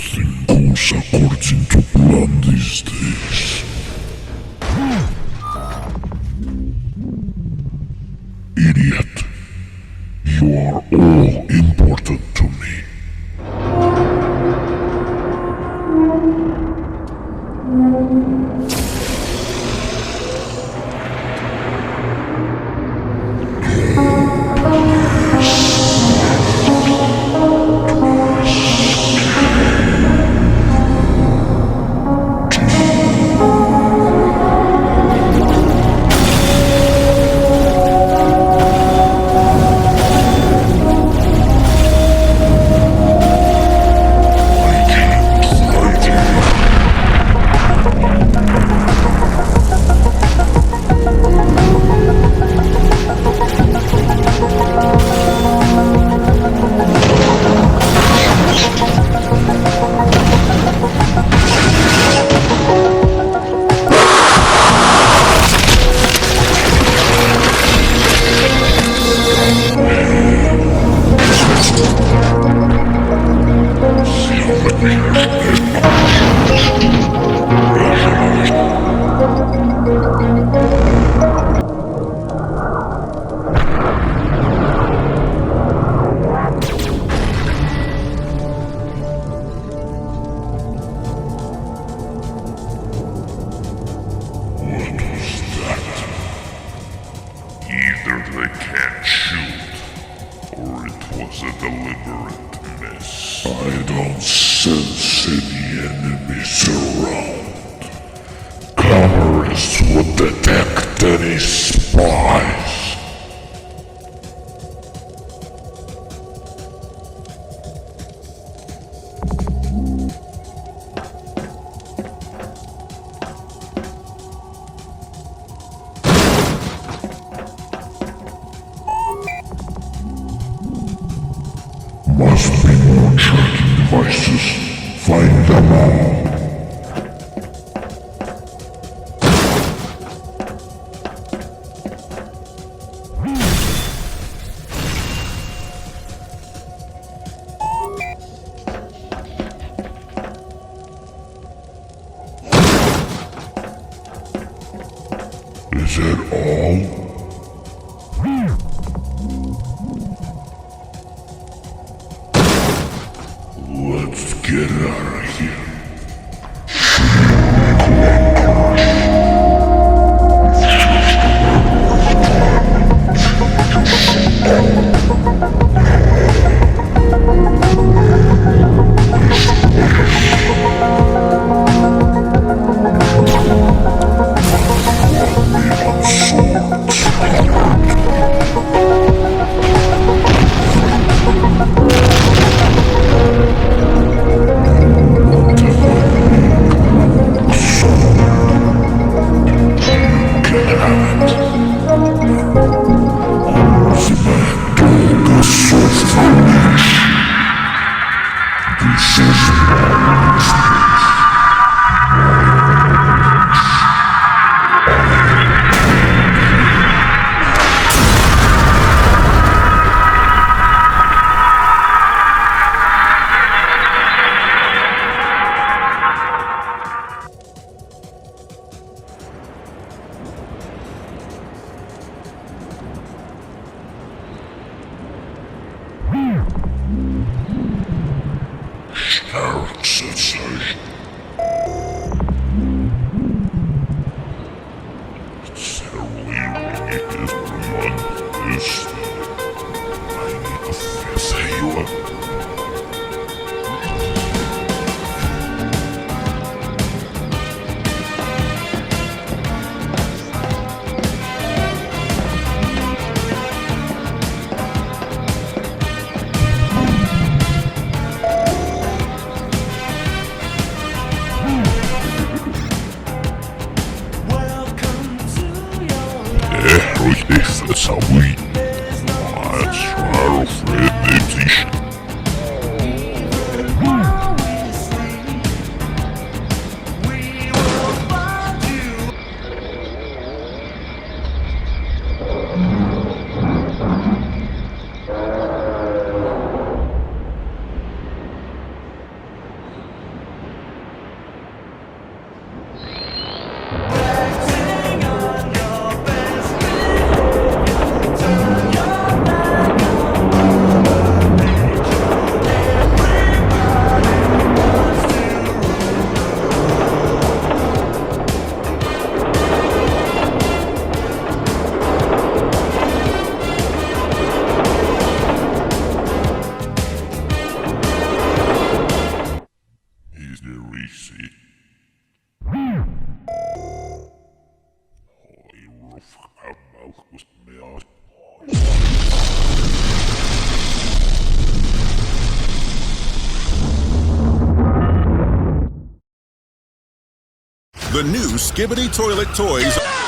Nothing goes according to plan these days. Idiot, you are all important to me. Either they can't shoot, or it was a deliberate miss. I don't sense any enemies around. Cameras would detect any spies. Must be more tracking devices. Find them all. Is it all? Let's get out of here. Stark sensation. Richtig versauen. Als Schwere Fred nimmt sich. The new Skibidi toilet toys